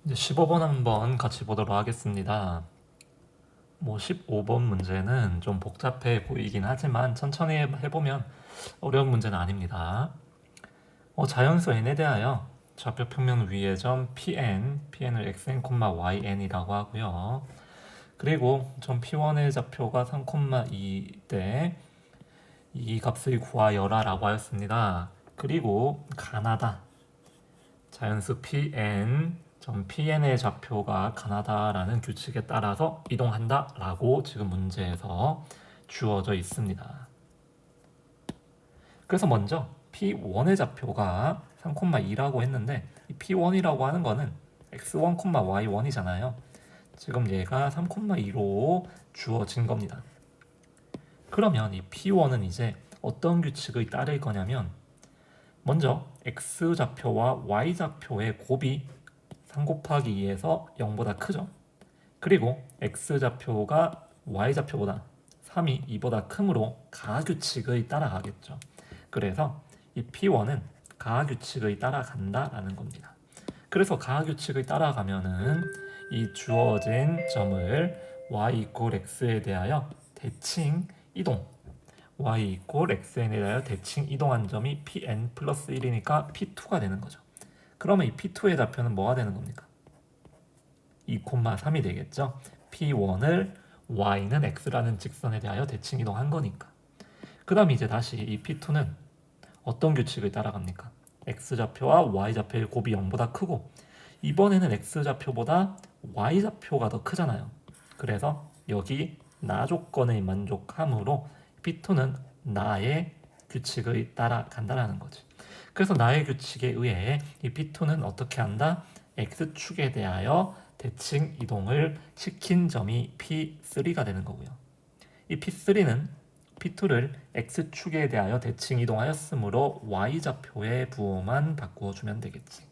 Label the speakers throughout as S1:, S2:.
S1: 이제 15번 한번 같이 보도록 하겠습니다. 15번 문제는 좀 복잡해 보이긴 하지만 천천히 해보면 어려운 문제는 아닙니다. 자연수 n에 대하여 좌표 평면 위의 점 pn을 xn, yn이라고 하고요. 그리고 점 p1의 좌표가 3,2 때 이 값을 구하여라 라고 하였습니다. 그리고 가나다 자연수 pn의 좌표가 가나다라는 규칙에 따라서 이동한다 라고 지금 문제에서 주어져 있습니다. 그래서 먼저 p1의 좌표가 3,2라고 했는데 이 p1이라고 하는 거는 x1, y1이잖아요. 지금 얘가 3,2로 주어진 겁니다. 그러면 이 p1은 이제 어떤 규칙을 따를 거냐면 먼저 x좌표와 y좌표의 곱이 3 곱하기 2에서 0보다 크죠. 그리고 x좌표가 y좌표보다 3이 2보다 크므로 가규칙을 따라가겠죠. 그래서 이 p1은 가규칙을 따라간다라는 겁니다. 그래서 가규칙을 따라가면은 이 주어진 점을 y x에 대하여 대칭 이동 y xn에 대하여 대칭 이동한 점이 pn 플러스 1이니까 p2가 되는 거죠. 그러면 이 p2의 좌표는 뭐가 되는 겁니까? 2,3이 되겠죠. p1을 y는 x라는 직선에 대하여 대칭 이동한 거니까. 그 다음 이제 다시 이 p2는 어떤 규칙을 따라갑니까? x좌표와 y좌표의 곱이 0보다 크고 이번에는 x좌표보다 y좌표가 더 크잖아요. 그래서 여기 나 조건을 만족함으로 p2는 나의 규칙을 따라간다라는 거지. 그래서 나의 규칙에 의해 이 p2는 어떻게 한다? x축에 대하여 대칭 이동을 시킨 점이 p3가 되는 거고요. 이 p3는 p2를 x축에 대하여 대칭 이동하였으므로 y좌표의 부호만 바꾸어주면 되겠지.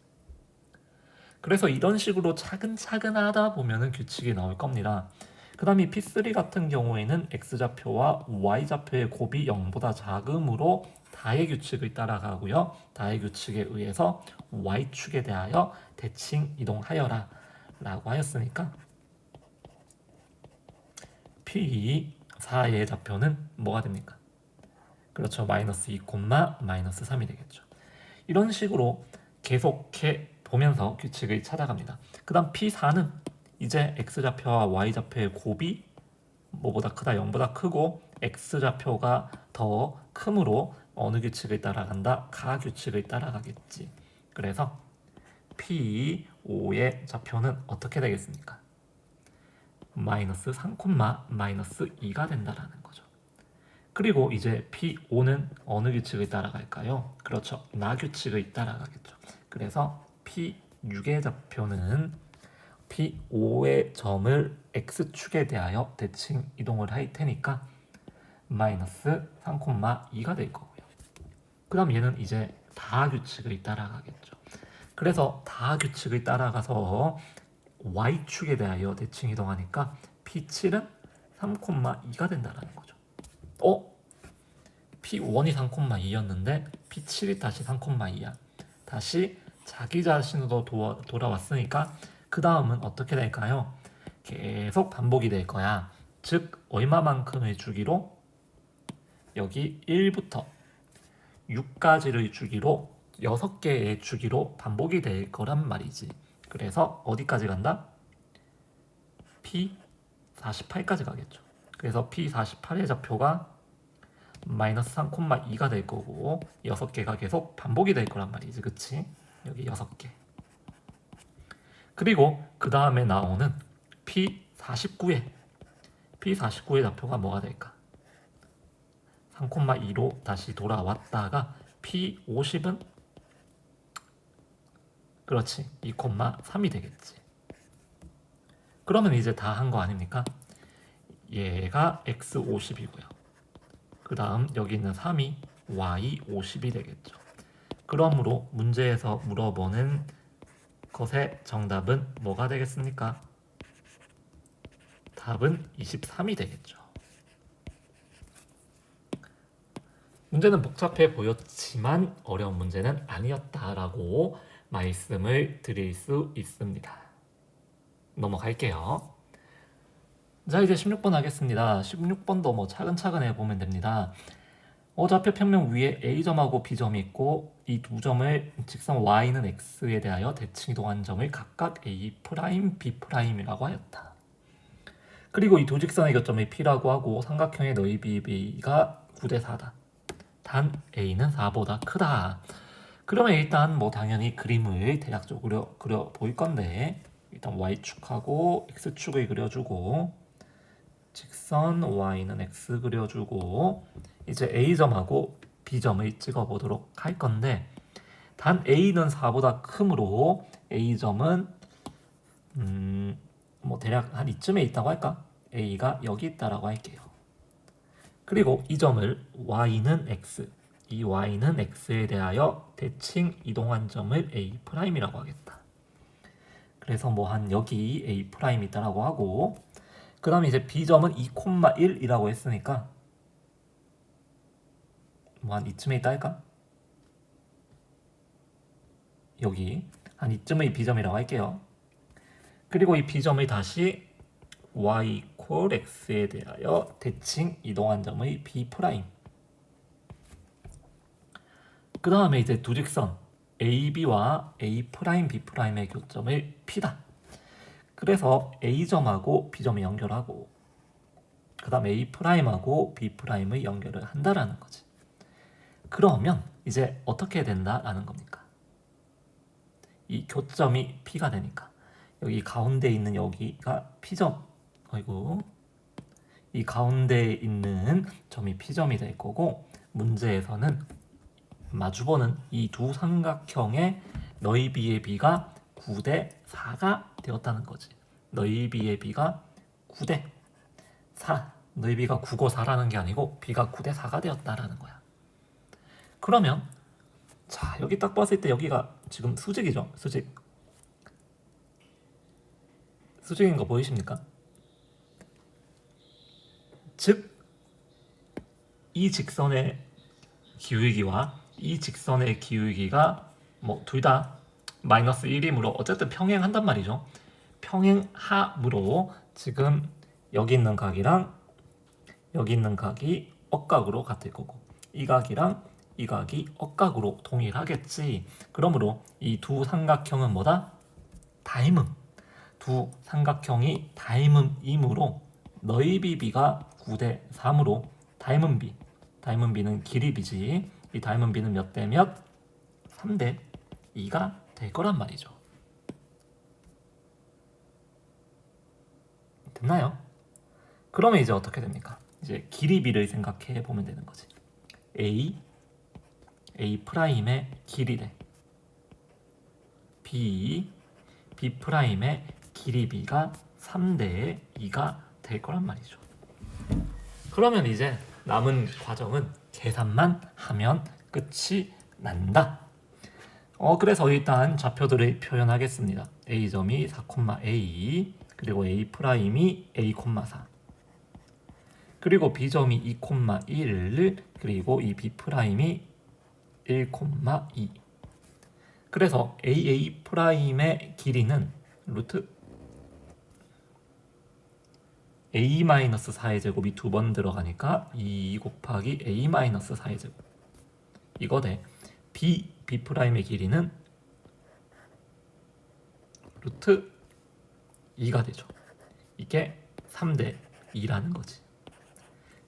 S1: 그래서 이런 식으로 차근차근 하다 보면은 규칙이 나올 겁니다. 그 다음에 p3 같은 경우에는 x좌표와 y좌표의 곱이 0보다 작으므로 다의 규칙을 따라가고요. 다의 규칙에 의해서 y축에 대하여 대칭 이동하여라 라고 하였으니까 p4의 좌표는 뭐가 됩니까? 그렇죠. 마이너스 2, 마이너스 3이 되겠죠. 이런 식으로 계속해 보면서 규칙을 찾아갑니다. 그 다음 p4는 이제 x좌표와 y좌표의 곱이 뭐보다 크다, 0보다 크고 x좌표가 더 크므로 어느 규칙을 따라간다? 가규칙을 따라가겠지. 그래서 p5의 좌표는 어떻게 되겠습니까? 마이너스 3, 마이너스 2가 된다라는 거죠. 그리고 이제 p5는 어느 규칙을 따라갈까요? 그렇죠. 나 규칙을 따라가겠죠. 그래서 p6의 좌표는 p5의 점을 x축에 대하여 대칭 이동을 할 테니까 마이너스 3,2가 될 거고요. 그 다음 얘는 이제 다 규칙을 따라가겠죠. 그래서 다 규칙을 따라가서 y축에 대하여 대칭 이동하니까 p7은 3,2가 된다는 거죠. p1이 3,2였는데 p7이 다시 3,2야. 다시 자기 자신으로 돌아왔으니까 그 다음은 어떻게 될까요? 계속 반복이 될 거야. 즉 얼마만큼의 주기로? 여기 1부터 6까지의 주기로 6개의 주기로 반복이 될 거란 말이지. 그래서 어디까지 간다? P48까지 가겠죠. 그래서 P48의 좌표가 마이너스 3,2가 될 거고 6개가 계속 반복이 될 거란 말이지. 그치? 여기 6개. 그리고 그 다음에 나오는 P49의 좌표가 뭐가 될까? 3,2로 다시 돌아왔다가 P50은 그렇지 2,3이 되겠지. 그러면 이제 다 한 거 아닙니까? 얘가 X50이고요. 그 다음 여기 있는 3이 Y50이 되겠죠. 그러므로 문제에서 물어보는 것의 정답은 뭐가 되겠습니까? 답은 23이 되겠죠. 문제는 복잡해 보였지만 어려운 문제는 아니었다라고 말씀을 드릴 수 있습니다. 넘어갈게요. 자, 이제 16번 하겠습니다. 16번도 뭐 차근차근 해보면 됩니다. 좌표 평면 위에 A점하고 B점이 있고 이 두 점을 직선 Y는 X에 대하여 대칭 이동한 점을 각각 A', B'이라고 하였다. 그리고 이 두 직선의 교점이 P라고 하고 삼각형의 너비 B가 9대 4다. 단 A는 4보다 크다. 그러면 일단 뭐 당연히 그림을 대략적으로 그려 보일 건데 일단 Y축하고 X축을 그려주고 직선 Y는 X 그려주고 이제 A점하고 B점을 찍어보도록 할 건데 단 A는 4보다 크므로 A점은 뭐 대략 한 이쯤에 있다고 할까? A가 여기 있다라고 할게요. 그리고 이 점을 Y는 X, 이 Y는 X에 대하여 대칭 이동한 점을 A'이라고 하겠다. 그래서 뭐 한 여기 A' 있다라고 하고 그 다음에 이제 B점은 2,1이라고 했으니까 뭐 한 이쯤에 있다 할까? 여기 한 이쯤의 B점이라고 할게요. 그리고 이 B점을 다시 Y = X에 대하여 대칭 이동한 점의 B'. 그 다음에 이제 두 직선 AB와 A', B'의 교점을 P다. 그래서 A점하고 B점을 연결하고 그 다음 A'하고 B'을 연결을 한다라는 거지. 그러면 이제 어떻게 된다라는 겁니까? 이 교점이 P가 되니까 여기 가운데 있는 여기가 P점, 아이고 이 가운데에 있는 점이 P점이 될 거고 문제에서는 마주보는 이 두 삼각형의 너희비의 비가 9대 4가 되었다는 거지. 너희비의 비가 9대 4. 너희비가 9고 4라는 게 아니고 비가 9대 4가 되었다라는 거야. 그러면 자 여기 딱 봤을 때 여기가 지금 수직이죠. 수직인 거 보이십니까? 즉 이 직선의 기울기와 이 직선의 기울기가 뭐 둘 다 마이너스 1이므로 어쨌든 평행한단 말이죠. 평행하므로 지금 여기 있는 각이랑 여기 있는 각이 억각으로 같을 거고 이 각이랑 이 각이 억각으로 동일하겠지. 그러므로 이 두 삼각형은 뭐다? 닮음. 두 삼각형이 닮음이므로 너희비 비가 9대 3으로 닮은 비는 길이 비지. 이 닮은 비는 몇 대 몇? 3대 2가 될 거란 말이죠. 됐나요? 그러면 이제 어떻게 됩니까? 이제 길이 비를 생각해 보면 되는 거지. A'의 길이래. B'의 길이 B가 3대 2가 될 거란 말이죠. 그러면 이제 남은 과정은 계산만 하면 끝이 난다. 그래서 일단 좌표들을 표현하겠습니다. A점이 4,A 그리고 A'이 A,4 그리고 B점이 2,1 그리고 이 B'이 1,2 그래서 AA'의 길이는 루트 A-4의 제곱이 두 번 들어가니까 2 곱하기 A-4의 제곱 이거 돼. B'의 길이는 루트 2가 되죠. 이게 3대 2라는 거지.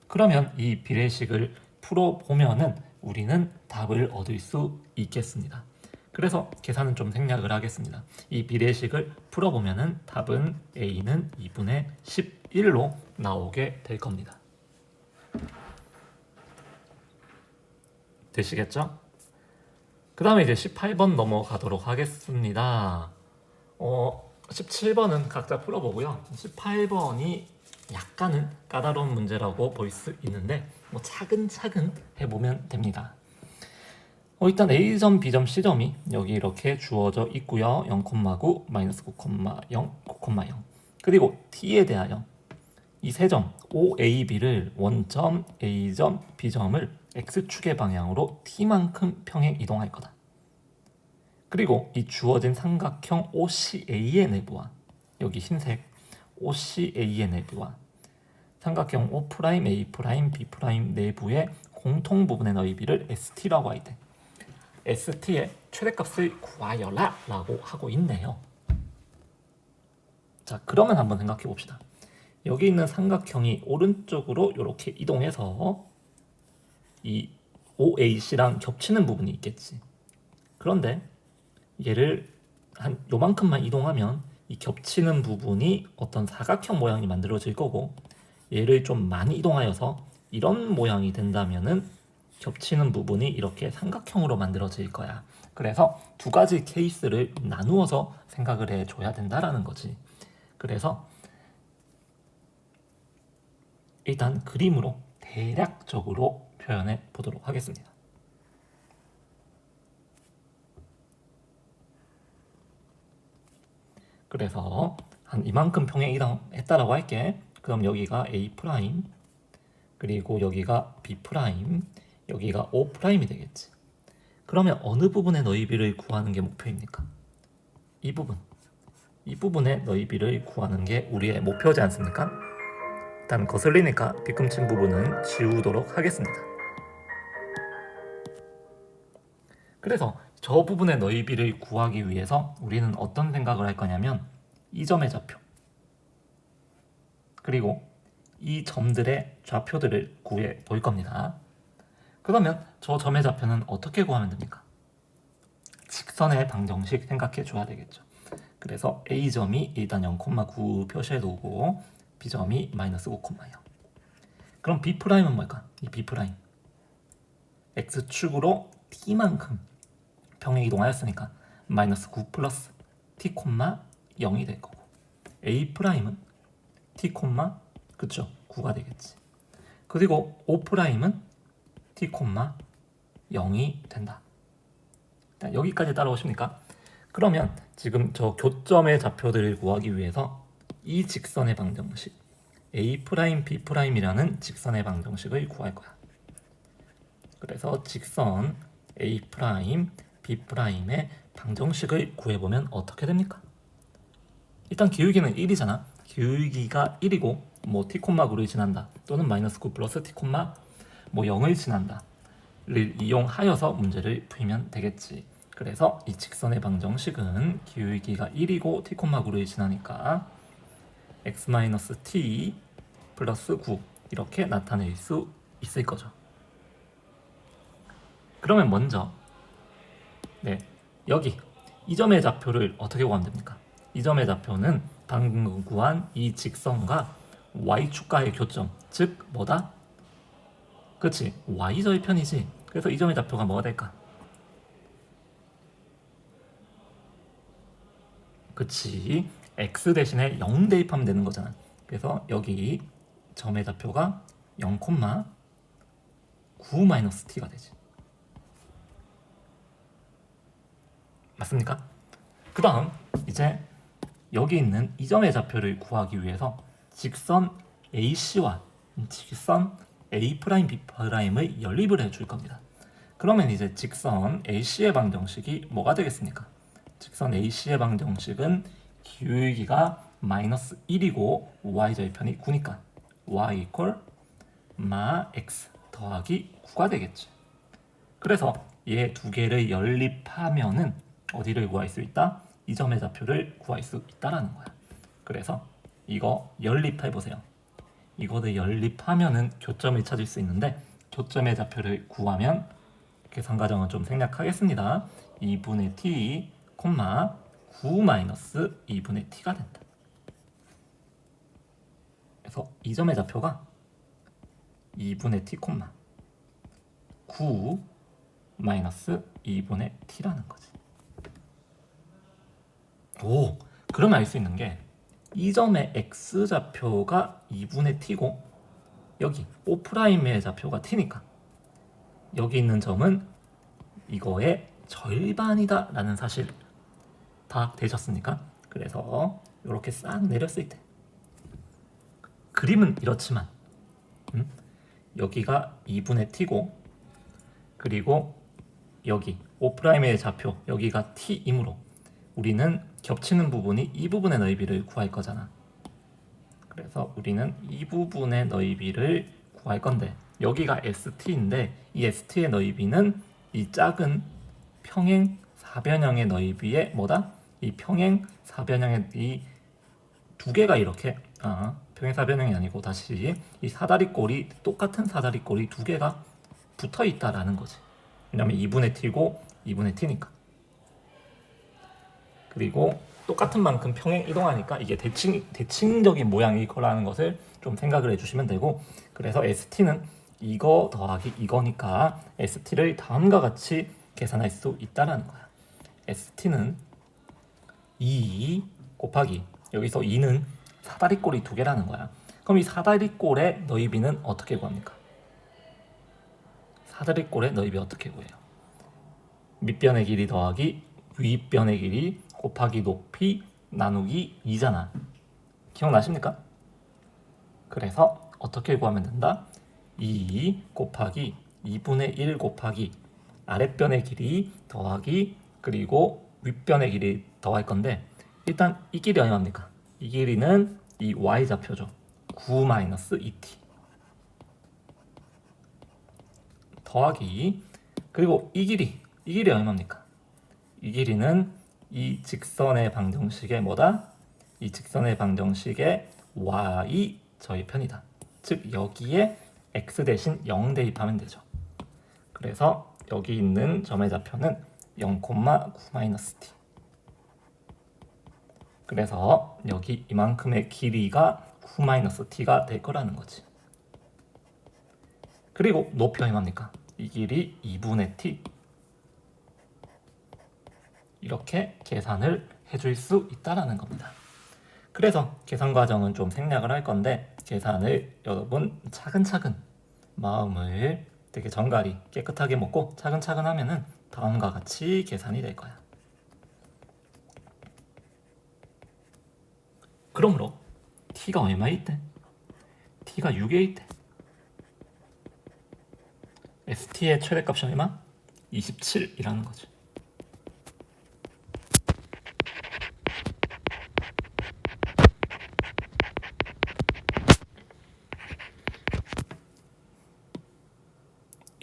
S1: 그러면 이 비례식을 풀어보면은 우리는 답을 얻을 수 있겠습니다. 그래서 계산은 좀 생략을 하겠습니다. 이 비례식을 풀어보면은 답은 A는 2분의 11로 나오게 될 겁니다. 되시겠죠? 그 다음에 이제 18번 넘어가도록 하겠습니다. 17번은 각자 풀어보고요. 18번이 약간은 까다로운 문제라고 볼 수 있는데 뭐 차근차근 해보면 됩니다. 일단 A점, B점, C점이 여기 이렇게 주어져 있고요. 0,9, 마이너스 9,0, 9,0 그리고 T에 대하여 이 세 점 OAB를 원점, A점, B점을 X축의 방향으로 T만큼 평행 이동할 거다. 그리고 이 주어진 삼각형 OCA의 내부와 여기 흰색 OCA의 내부와 삼각형 O'A'B' B' 내부의 공통 부분의 너비를 ST라고 할 때 ST의 최대값을 구하여라 라고 하고 있네요. 자, 그러면 한번 생각해 봅시다. 여기 있는 삼각형이 오른쪽으로 이렇게 이동해서 이 OAC랑 겹치는 부분이 있겠지. 그런데 얘를 한 요만큼만 이동하면 이 겹치는 부분이 어떤 사각형 모양이 만들어질 거고, 얘를 좀 많이 이동하여서 이런 모양이 된다면은 겹치는 부분이 이렇게 삼각형으로 만들어질 거야. 그래서 두 가지 케이스를 나누어서 생각을 해줘야 된다라는 거지. 그래서 일단 그림으로 대략적으로 표현해 보도록 하겠습니다. 그래서 한 이만큼 평행 이동했다라고 할게. 그럼 여기가 A 프라임, 그리고 여기가 B 프라임, 여기가 O 프라임이 되겠지. 그러면 어느 부분의 너비를 구하는 게 목표입니까? 이 부분. 이 부분의 너비를 구하는 게 우리의 목표지 않습니까? 일단 거슬리니까 빗금친 부분은 지우도록 하겠습니다. 그래서 저 부분의 너비를 구하기 위해서 우리는 어떤 생각을 할 거냐면 이 점의 좌표, 그리고 이 점들의 좌표들을 구해 볼 겁니다. 그러면 저 점의 좌표는 어떻게 구하면 됩니까? 직선의 방정식 생각해 줘야 되겠죠. 그래서 A점이 일단 0,9 표시해 두고 B점이 마이너스 5,0. 그럼 B'은 뭘까? 이 B' X축으로 T만큼 평행 이동하였으니까 마이너스 9 플러스 T, 0이 될 거고, A'은 T, 그쵸? 9가 되겠지. 그리고 O'은 T, 0이 된다. 여기까지 따라오십니까? 그러면 지금 저 교점의 좌표들을 구하기 위해서 이 직선의 방정식 A', B'이라는 직선의 방정식을 구할 거야. 그래서 직선 A', B'의 방정식을 구해보면 어떻게 됩니까? 일단 기울기는 1이잖아. 기울기가 1이고 뭐 T, 9를 지난다 또는 마이너스 9 플러스 T, 뭐 0을 지난다 를 이용하여서 문제를 풀면 되겠지. 그래서 이 직선의 방정식은 기울기가 1이고 T, 9를 지나니까 x-t 플러스 9 이렇게 나타낼 수 있을 거죠. 그러면 먼저 여기 이 점의 좌표를 어떻게 구하면 됩니까? 이 점의 좌표는 방금 구한 이 직선과 y축과의 교점, 즉 뭐다? 그렇지, y절편이지. 그래서 이 점의 좌표가 뭐가 될까? 그치, x 대신에 0 대입하면 되는 거잖아. 그래서 여기 점의 좌표가 0,9-t가 되지. 맞습니까? 그 다음 이제 여기 있는 이 점의 좌표를 구하기 위해서 직선 AC와 직선 A', B'을 연립을 해줄 겁니다. 그러면 이제 직선 AC의 방정식이 뭐가 되겠습니까? 직선 AC의 방정식은 기울기가 마이너스 1이고 y절편이 9니까 y 이퀄 마 x 더하기 9가 되겠지. 그래서 얘 두 개를 연립하면은 어디를 구할 수 있다? 이 점의 좌표를 구할 수 있다라는 거야. 그래서 이거 연립해 보세요. 이거를 연립하면은 교점을 찾을 수 있는데, 교점의 좌표를 구하면 계산 과정은 좀 생략하겠습니다. 2분의 t, 9 마이너스 2분의 t가 된다. 그래서 이 점의 좌표가 2분의 t, 9 마이너스 2분의 t라는 거지. 오, 그러면 알 수 있는 게 이 점의 x좌표가 2분의 t고 여기 O'의 좌표가 t니까 여기 있는 점은 이거의 절반이다 라는 사실 다 되셨습니까? 그래서 이렇게 싹 내렸을 때 그림은 이렇지만 여기가 2분의 t고 그리고 여기 O'의 좌표 여기가 t이므로 우리는 겹치는 부분이 이 부분의 너비를 구할 거잖아. 그래서 우리는 이 부분의 너비를 구할 건데 여기가 ST인데 이 ST의 너비는 이 작은 평행 사변형의 너비에 뭐다? 이 평행 사변형의 이 두 개가 이렇게 평행 사변형이 아니고 다시 이 사다리꼴이 똑같은 사다리꼴이 두 개가 붙어 있다라는 거지. 왜냐면 2분의 t고 2분의 t니까. 그리고 똑같은 만큼 평행 이동하니까 이게 대칭적인 모양일 거라는 것을 좀 생각을 해주시면 되고, 그래서 ST는 이거 더하기 이거니까 ST를 다음과 같이 계산할 수 있다라는 거야. ST는 2 곱하기 여기서 2는 사다리꼴이 두 개라는 거야. 그럼 이 사다리꼴의 너비는 어떻게 구합니까? 사다리꼴의 너비 어떻게 구해요? 밑변의 길이 더하기 윗변의 길이 곱하기 높이 나누기 2잖아. 기억나십니까? 그래서 어떻게 구하면 된다? 2 곱하기 2분의 1 곱하기 아랫변의 길이 더하기 그리고 윗변의 길이 더할 건데, 일단 이 길이 얼마입니까? 이 길이는 이 y좌표죠. 9-2t 더하기 그리고 이 길이 얼마입니까? 이 길이는 이 직선의 방정식의 뭐다? 이 직선의 방정식의 y 저희편이다. 즉 여기에 x 대신 0 대입하면 되죠. 그래서 여기 있는 점의 좌표는 0,9-t. 그래서 여기 이만큼의 길이가 9-t가 될 거라는 거지. 그리고 높이 얼마입니까? 이 길이 2분의 t. 이렇게 계산을 해줄 수 있다라는 겁니다. 그래서 계산 과정은 좀 생략을 할 건데, 계산을 여러분 차근차근 마음을 되게 정갈히 깨끗하게 먹고 차근차근 하면은 다음과 같이 계산이 될 거야. 그러므로 t가 얼마에 있대? t가 6에 있대. st의 최대값이 얼마? 27이라는 거지.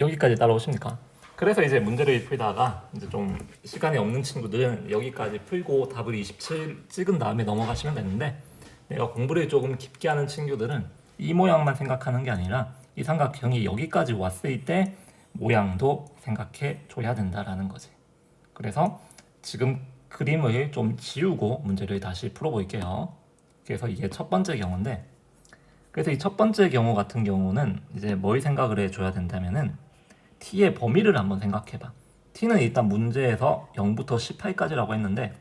S1: 여기까지 따라오십니까? 그래서 이제 문제를 풀다가 이제 좀 시간이 없는 친구들은 여기까지 풀고 답을 27 찍은 다음에 넘어가시면 되는데, 내가 공부를 조금 깊게 하는 친구들은 이 모양만 생각하는 게 아니라 이 삼각형이 여기까지 왔을 때 모양도 생각해 줘야 된다라는 거지. 그래서 지금 그림을 좀 지우고 문제를 다시 풀어볼게요. 그래서 이게 첫 번째 경우인데, 그래서 이 첫 번째 경우 같은 경우는 이제 뭘 생각을 해줘야 된다면은 t의 범위를 한번 생각해봐. t는 일단 문제에서 0부터 18까지라고 했는데,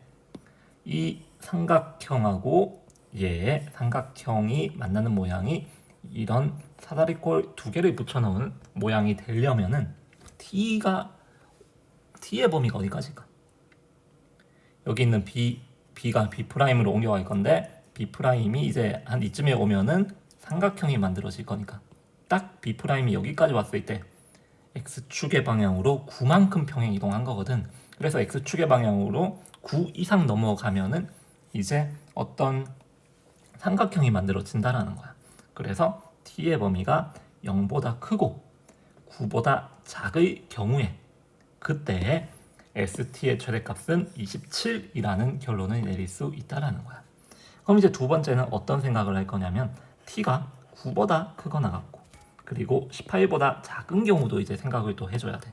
S1: 이 삼각형하고 얘의 삼각형이 만나는 모양이 이런 사다리꼴 두 개를 붙여놓은 모양이 되려면은 t의 범위가 어디까지일까? 여기 있는 b가 b'으로 옮겨갈 건데, b'이 이제 한 이쯤에 오면은 삼각형이 만들어질 거니까 딱 b'이 여기까지 왔을 때 x축의 방향으로 9만큼 평행 이동한 거거든. 그래서 x축의 방향으로 9 이상 넘어가면은 이제 어떤 삼각형이 만들어진다라는 거야. 그래서 t의 범위가 0보다 크고 9보다 작을 경우에 그때 st의 최대값은 27이라는 결론을 내릴 수 있다라는 거야. 그럼 이제 두 번째는 어떤 생각을 할 거냐면, t가 9보다 크거나 같고 그리고 18보다 작은 경우도 이제 생각을 또 해줘야 돼.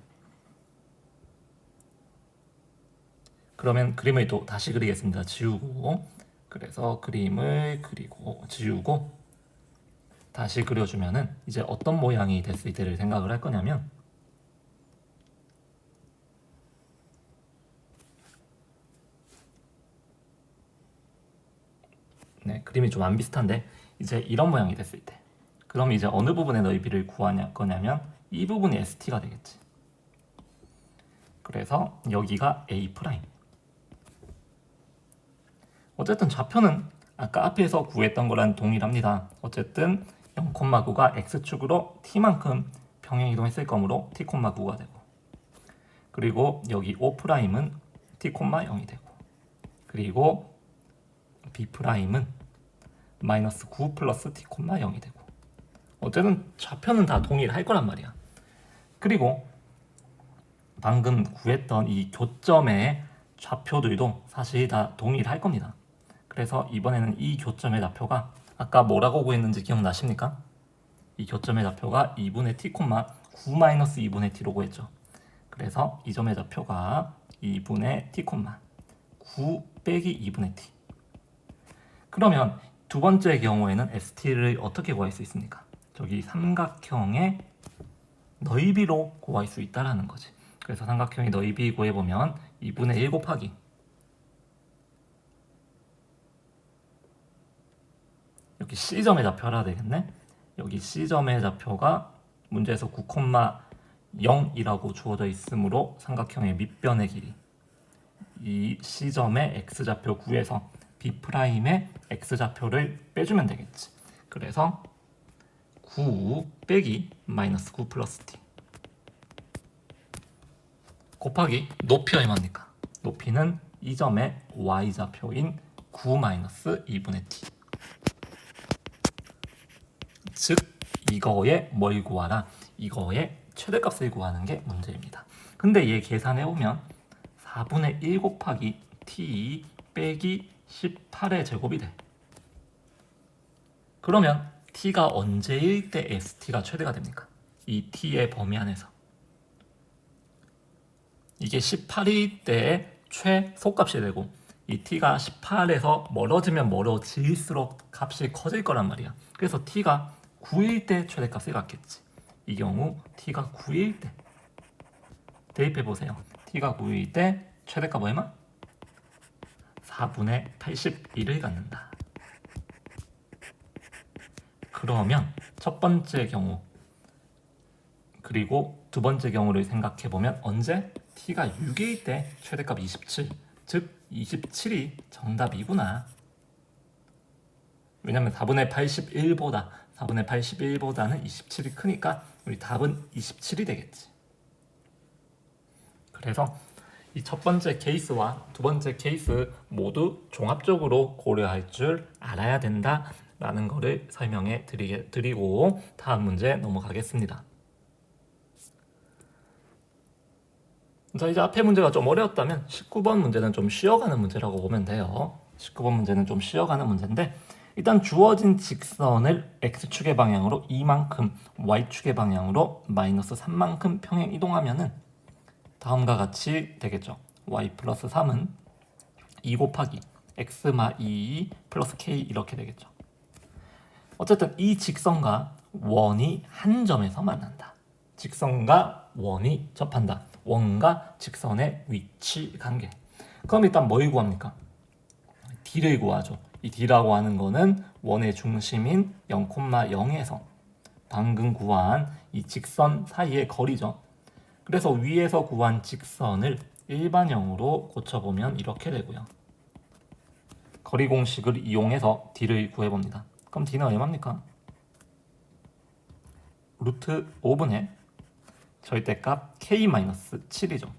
S1: 그러면 그림을 또 다시 그리겠습니다. 지우고, 그래서 그림을 그리고 지우고 다시 그려주면은 이제 어떤 모양이 됐을 때를 생각을 할 거냐면, 네, 그림이 좀 안 비슷한데 이제 이런 모양이 됐을 때, 그럼 이제 어느 부분의 너비를 구할 거냐면 이 부분이 ST가 되겠지. 그래서 여기가 A'. 어쨌든 좌표는 아까 앞에서 구했던 거랑 동일합니다. 어쨌든 0,9가 X축으로 T만큼 평행 이동했을 거므로 T,9가 되고, 그리고 여기 O'은 T,0이 되고, 그리고 B'은 마이너스 9 플러스 t, 0이 되고 어쨌든 좌표는 다 동일할 거란 말이야. 그리고 방금 구했던 이 교점의 좌표들도 사실 다 동일할 겁니다. 그래서 이번에는 이 교점의 좌표가 아까 뭐라고 구했는지 기억나십니까? 이 교점의 좌표가 2분의 t, 9-2분의 t로 구했죠. 그래서 이 점의 좌표가 2분의 t, 9 빼기 2분의 t. 그러면 두 번째 경우에는 st를 어떻게 구할 수 있습니까? 저기 삼각형의 너비로 구할 수 있다라는 거지. 그래서 삼각형의 너비 구해보면 2분의 1 곱하기 여기 C점의 좌표라 되겠네. 여기 C점의 좌표가 문제에서 9,0이라고 주어져 있으므로 삼각형의 밑변의 길이 이 C점의 X좌표 9에서 B'의 X좌표를 빼주면 되겠지. 그래서 9 빼기 마이너스 9 플러스 t 곱하기 높이가 얼마입니까? 높이는 이 점의 y좌표인 9-2분의 t. 즉 이거의 뭘 구하라? 이거의 최대값을 구하는 게 문제입니다. 근데 얘 계산해보면 4분의 1 곱하기 t 빼기 18의 제곱이 돼. 그러면 t가 언제일 때 st가 최대가 됩니까? 이 t의 범위 안에서. 이게 18일 때의 최소값이 되고 이 t가 18에서 멀어지면 멀어질수록 값이 커질 거란 말이야. 그래서 t가 9일 때 최대값을 갖겠지. 이 경우 t가 9일 때 대입해 보세요. t가 9일 때 최대값 얼마? 4분의 81을 갖는다. 그러면 첫 번째 경우 그리고 두 번째 경우를 생각해 보면 언제? t가 6일 때 최대값 27, 즉 27이 정답이구나. 왜냐면 4분의 81보다는 27이 크니까 우리 답은 27이 되겠지. 그래서 이 첫 번째 케이스와 두 번째 케이스 모두 종합적으로 고려할 줄 알아야 된다라는 거를 설명해 드리고 다음 문제 넘어가겠습니다. 자, 이제 앞에 문제가 좀 어려웠다면 19번 문제는 좀 쉬어가는 문제라고 보면 돼요. 19번 문제는 좀 쉬어가는 문제인데 일단 주어진 직선을 x축의 방향으로 2만큼, y축의 방향으로 마이너스 3만큼 평행 이동하면은 다음과 같이 되겠죠. y 플러스 3은 2 곱하기 x마 2 플러스 k 이렇게 되겠죠. 어쨌든 이 직선과 원이 한 점에서 만난다. 직선과 원이 접한다. 원과 직선의 위치 관계. 그럼 일단 뭘 구합니까? d를 구하죠. 이 d라고 하는 거는 원의 중심인 0,0에서 방금 구한 이 직선 사이의 거리죠. 그래서 위에서 구한 직선을 일반형으로 고쳐보면 이렇게 되고요. 거리 공식을 이용해서 d를 구해봅니다. 그럼 d는 얼마입니까? 루트 5분의 절대값 k-7이죠.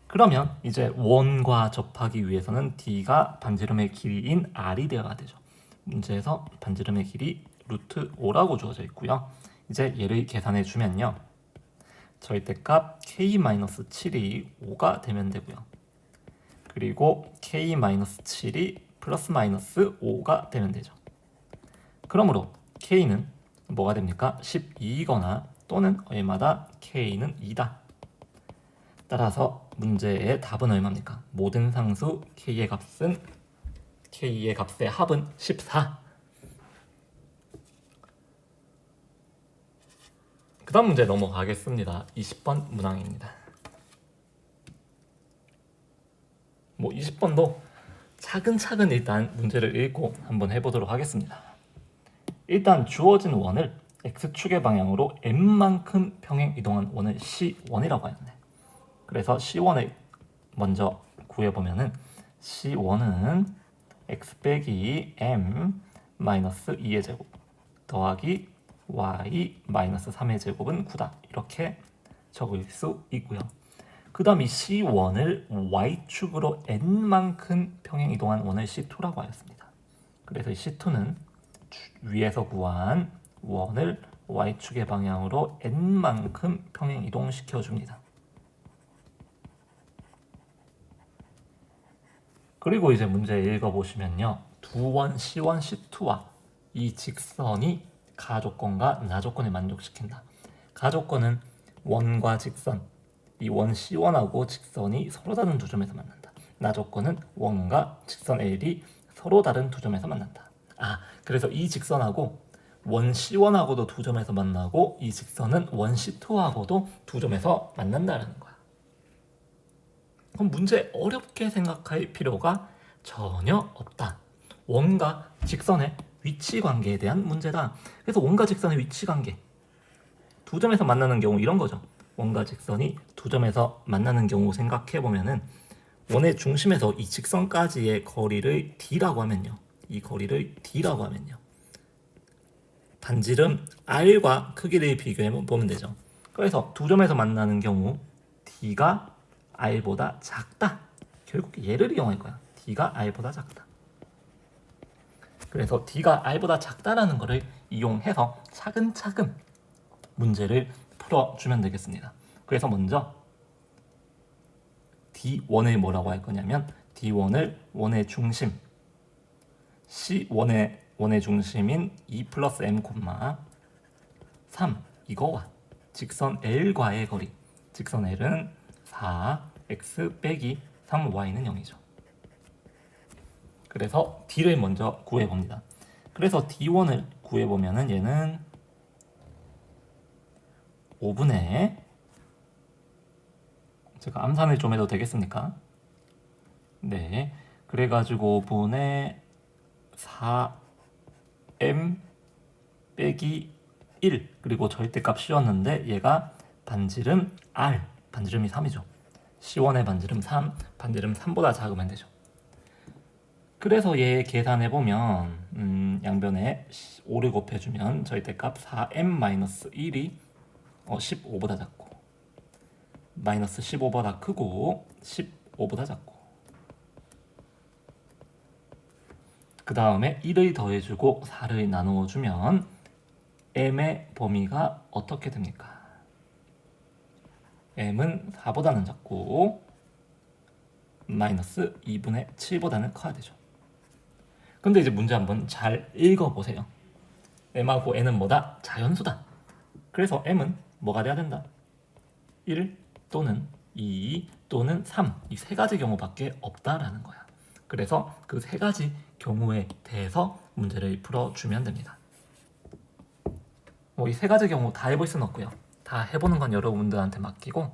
S1: 그러면 이제 원과 접하기 위해서는 d가 반지름의 길이인 r이 되어야 되죠. 문제에서 반지름의 길이 루트 5라고 주어져 있고요. 이제 얘를 계산해 주면요. 절대값 k-7이 5가 되면 되고요. 그리고 k-7이 플러스 마이너스 5가 되면 되죠. 그러므로 k는 뭐가 됩니까? 12이거나 또는 얼마다? k는 2다. 따라서 문제의 답은 얼마입니까? 모든 상수 k의 값의 합은 14. 그 다음 문제 넘어가겠습니다. 20번 문항입니다. 20번도 차근차근 일단 문제를 읽고 한번 해보도록 하겠습니다. 일단 주어진 원을 x축의 방향으로 m만큼 평행 이동한 원을 C1이라고 하는데 그래서 C1을 먼저 구해보면은 C1은 x 빼기 m 마이너스 2의 제곱 더하기 y 마이너스 3의 제곱은 9다. 이렇게 적을 수 있고요. 그 다음 이 C1을 y축으로 n만큼 평행 이동한 원을 C2라고 하였습니다. 그래서 이 C2는 위에서 구한 원을 y축의 방향으로 n만큼 평행 이동시켜 줍니다. 그리고 이제 문제 읽어보시면요. 두 원 C1, C2와 이 직선이 가조건과 나조건을 만족시킨다. 가조건은 원과 직선, 이 원 C1하고 직선이 서로 다른 두 점에서 만난다. 나조건은 원과 직선 L이 서로 다른 두 점에서 만난다. 그래서 이 직선하고 원 C1하고도 두 점에서 만나고 이 직선은 원 C2하고도 두 점에서 만난다는 거야. 그럼 문제 어렵게 생각할 필요가 전혀 없다. 원과 직선의 위치 관계에 대한 문제다. 그래서 원과 직선의 위치 관계, 두 점에서 만나는 경우 이런 거죠. 원과 직선이 두 점에서 만나는 경우 생각해 보면은 원의 중심에서 이 직선까지의 거리를 d라고 하면요. 이 거리를 d라고 하면요. 반지름 r과 크기를 비교해 보면 되죠. 그래서 두 점에서 만나는 경우 d가 r보다 작다. 결국 얘를 이용할 거야. d가 r보다 작다. 그래서 d가 r보다 작다라는 것을 이용해서 차근차근 문제를 풀어주면 되겠습니다. 그래서 먼저 D1을 뭐라고 할 거냐면 D1을 원의 중심 C1의 원의 중심인 2 플러스 M, 3 이거와 직선 L과의 거리, 직선 L은 4x 빼기 3y는 0이죠. 그래서 D를 먼저 구해봅니다. 그래서 D1을 구해보면은 얘는 5분의 제가 암산을 좀 해도 되겠습니까? 네. 그래가지고 5분의 4m 빼기 1 그리고 절대값 씌웠는데 얘가 반지름 r, 반지름이 3이죠. C1의 반지름 3, 반지름 3보다 작으면 되죠. 그래서 얘 계산해보면 양변에 5를 곱해주면 절대값 4m-1이 15보다 작고 마이너스 15보다 크고 15보다 작고 그 다음에 1을 더해주고 4를 나누어주면 m의 범위가 어떻게 됩니까? m은 4보다는 작고 마이너스 2분의 7보다는 커야 되죠. 근데 이제 문제 한번 잘 읽어보세요. m하고 n은 뭐다? 자연수다. 그래서 m은 뭐가 돼야 된다? 1 또는 2 또는 3 이 세 가지 경우밖에 없다라는 거야. 그래서 그 세 가지 경우에 대해서 문제를 풀어주면 됩니다. 이 세 가지 경우 다 해볼 수는 없고요. 다 해보는 건 여러분들한테 맡기고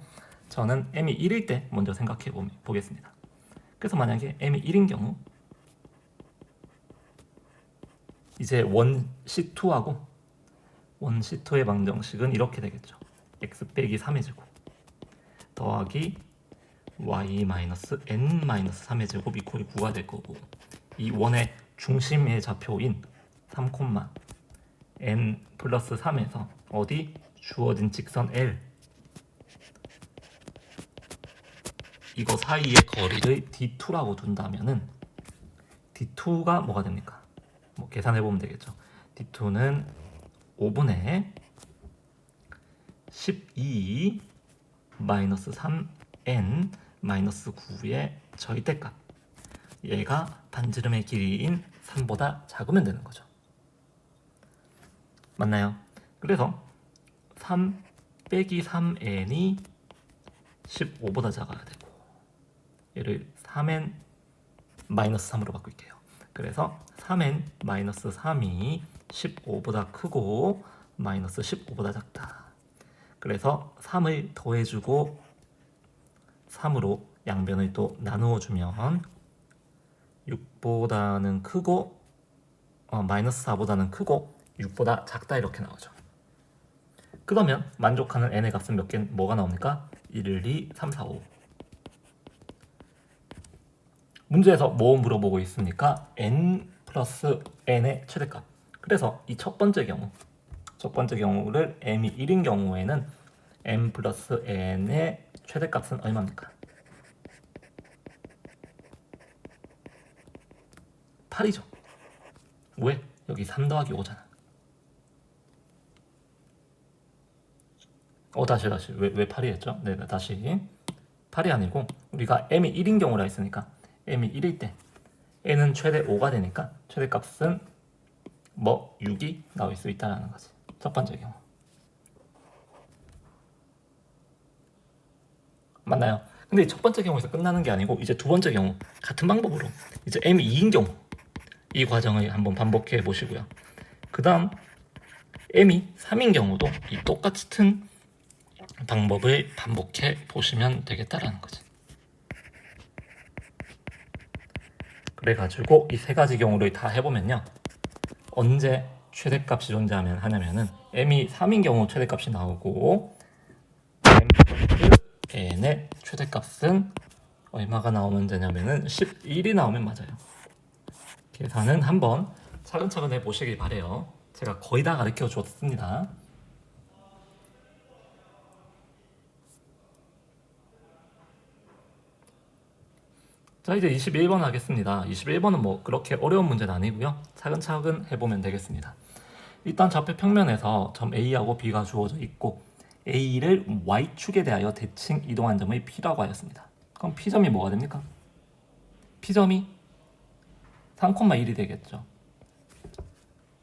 S1: 저는 m이 1일 때 먼저 생각해 보겠습니다. 그래서 만약에 m이 1인 경우 이제 원 C2하고 원 C2의 방정식은 이렇게 되겠죠. x 빼기 3의 제곱 더하기 y-n-3의 제곱 이퀄이 9가 될 거고 이 원의 중심의 좌표인 3, n 플러스 3에서 어디? 주어진 직선 L 이거 사이의 거리를 D2라고 둔다면은 D2가 뭐가 됩니까? 계산해보면 되겠죠. D2는 5분의 12 마이너스 3n 마이너스 9의 절대값 얘가 반지름의 길이인 3보다 작으면 되는 거죠. 맞나요? 그래서 3 빼기 3n이 15보다 작아야 되고 얘를 3n 마이너스 3으로 바꿀게요. 그래서 3n 마이너스 3이 15보다 크고 마이너스 15보다 작다. 그래서 3을 더해주고 3으로 양변을 또 나누어주면 6보다는 크고 마이너스 4보다는 크고 6보다 작다 이렇게 나오죠. 그러면 만족하는 n의 값은 뭐가 나옵니까? 1, 2, 3, 4, 5 문제에서 뭐 물어보고 있습니까? n 플러스 n의 최대값. 그래서 이 첫 번째 경우를 m이 1인 경우에는 m 플러스 n의 최대값은 얼마입니까? 8이죠. 왜? 여기 3 더하기 5잖아. 다시 왜 8이 했죠? 네, 다시 8이 아니고 우리가 m이 1인 경우라 했으니까 m이 1일 때 n은 최대 5가 되니까 최대값은 6이 나올 수 있다는 거지. 첫 번째 경우 맞나요? 근데 첫 번째 경우에서 끝나는 게 아니고 이제 두 번째 경우 같은 방법으로 이제 m이 2인 경우 이 과정을 한번 반복해 보시고요. 그 다음 m이 3인 경우도 이 똑같은 방법을 반복해 보시면 되겠다라는 거지. 그래가지고 이 세 가지 경우를 다 해보면요. 언제 최대값이 존재하냐면은 m이 3인 경우 최대값이 나오고 m n의 최대값은 얼마가 나오면 되냐면은 11이 나오면 맞아요. 계산은 한번 차근차근 해보시길 바래요. 제가 거의 다 가르쳐 줬습니다. 자, 이제 21번 하겠습니다. 21번은 뭐 그렇게 어려운 문제는 아니고요. 차근차근 해보면 되겠습니다. 일단 좌표 평면에서 점 A하고 B가 주어져 있고 A를 Y축에 대하여 대칭 이동한 점을 P라고 하였습니다. 그럼 P점이 뭐가 됩니까? P점이 3,1이 되겠죠.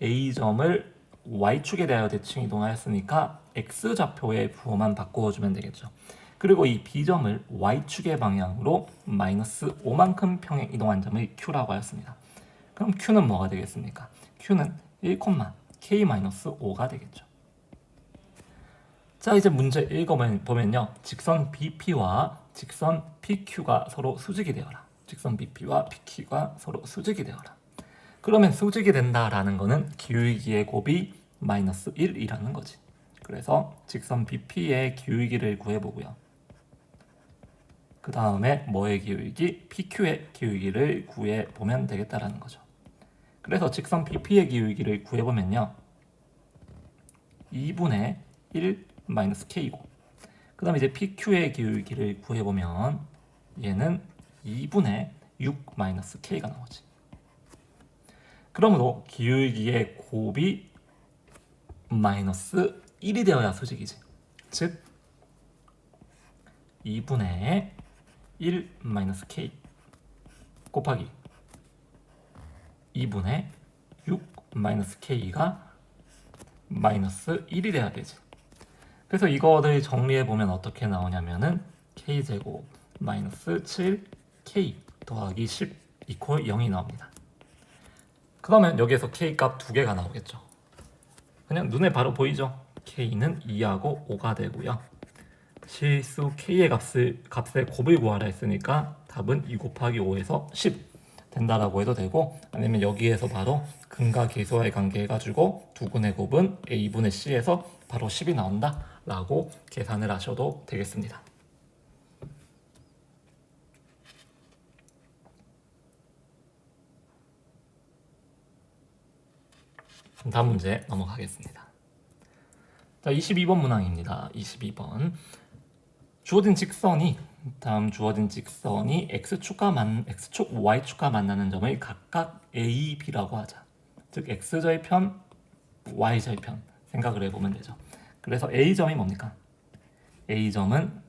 S1: A점을 Y축에 대하여 대칭 이동하였으니까 X좌표의 부호만 바꾸어주면 되겠죠. 그리고 이 B점을 Y축의 방향으로 마이너스 5만큼 평행 이동한 점을 Q라고 하였습니다. 그럼 Q는 뭐가 되겠습니까? Q는 1, K-5가 되겠죠. 자, 이제 문제 읽어보면요. 직선 BP와 직선 PQ가 서로 수직이 되어라. 직선 BP와 PQ가 서로 수직이 되어라. 그러면 수직이 된다라는 거는 기울기의 곱이 마이너스 1이라는 거지. 그래서 직선 BP의 기울기를 구해보고요. 그 다음에 뭐의 기울기? PQ의 기울기를 구해보면 되겠다라는 거죠. 그래서 직선 BP의 기울기를 구해보면요. 2분의 1 마이너스 K고 그 다음에 이제 PQ의 기울기를 구해보면 얘는 2분의 6 마이너스 K가 나오지. 그러므로 기울기의 곱이 마이너스 1이 되어야 수직이지. 즉 2분의 1 마이너스 K 곱하기 2분의 6 마이너스 K가 마이너스 1이 돼야 되지. 그래서 이거를 정리해보면 어떻게 나오냐면은 K제곱 마이너스 7K 더하기 10 이퀄 0이 나옵니다. 그러면 여기에서 K 값 두 개가 나오겠죠. 그냥 눈에 바로 보이죠? K는 2하고 5가 되고요. 실수 K의 값의 곱을 구하라 했으니까 답은 2 곱하기 5에서 10 된다라고 해도 되고, 아니면 여기에서 바로 근과 계수와의 관계 해가지고 두근의 곱은 A분의 C에서 바로 10이 나온다 라고 계산을 하셔도 되겠습니다. 다음 문제 넘어가겠습니다. 자, 22번 문항입니다. 22번 주어진 직선이 x축, y축과 만나는 점을 각각 a, b라고 하자. 즉 x절편, y절편 생각을 해보면 되죠. 그래서 a점이 뭡니까? a점은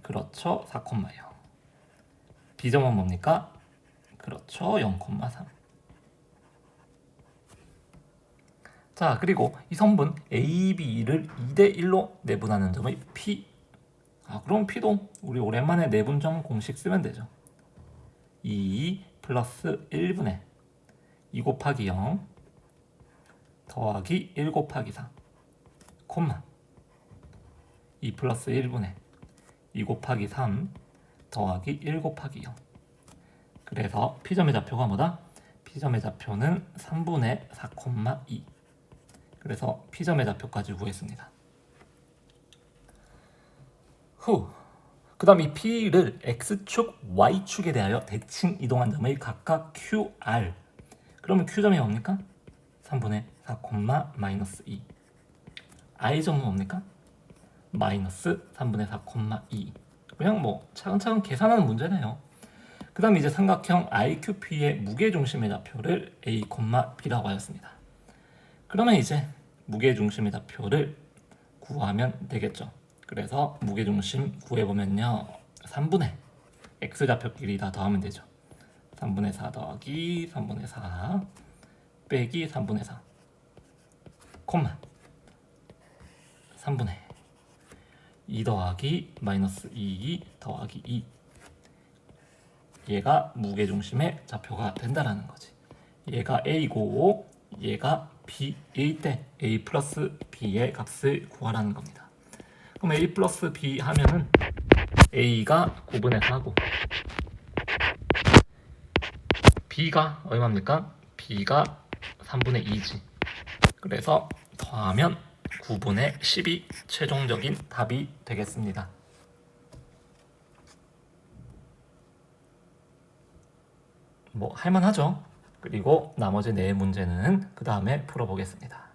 S1: 그렇죠 4,0. b점은 뭡니까? 그렇죠 0,3. 자, 그리고 이 선분 AB를 2대1로 내분하는 점의 P. 그럼 P도 우리 오랜만에 내분점 공식 쓰면 되죠. 2 플러스 1분의 2 곱하기 0 더하기 1 곱하기 4 콤마 2 플러스 1분의 2 곱하기 3 더하기 1 곱하기 0. 그래서 P점의 좌표가 뭐다? P점의 좌표는 3분의 4,2. 그래서 P점의 좌표까지 구했습니다. 그 다음 이 P를 X축, Y축에 대하여 대칭 이동한 점을 각각 QR. 그러면 Q점이 뭡니까? 3분의 4, 마이너스 2. I점은 뭡니까? 마이너스 3분의 4, 2. 그냥 뭐 차근차근 계산하는 문제네요. 그 다음 이제 삼각형 IQP의 무게중심의 좌표를 A, B라고 하였습니다. 그러면 이제 무게중심의 좌표를 구하면 되겠죠. 그래서 무게중심 구해보면요, 3분의 X좌표끼리 다 더하면 되죠. 3분의 4 더하기 3분의 4 빼기 3분의 4 콤마 3분의 2 더하기 마이너스 2 더하기 2. 얘가 무게중심의 좌표가 된다라는 거지. 얘가 A고 얘가 B일 때 A 플러스 B의 값을 구하라는 겁니다. 그럼 A 플러스 B 하면은 A가 9분의 4고 B가 얼마입니까? B가 3분의 2지. 그래서 더하면 9분의 10이 최종적인 답이 되겠습니다. 뭐 할만하죠? 그리고 나머지 네 문제는 그 다음에 풀어보겠습니다.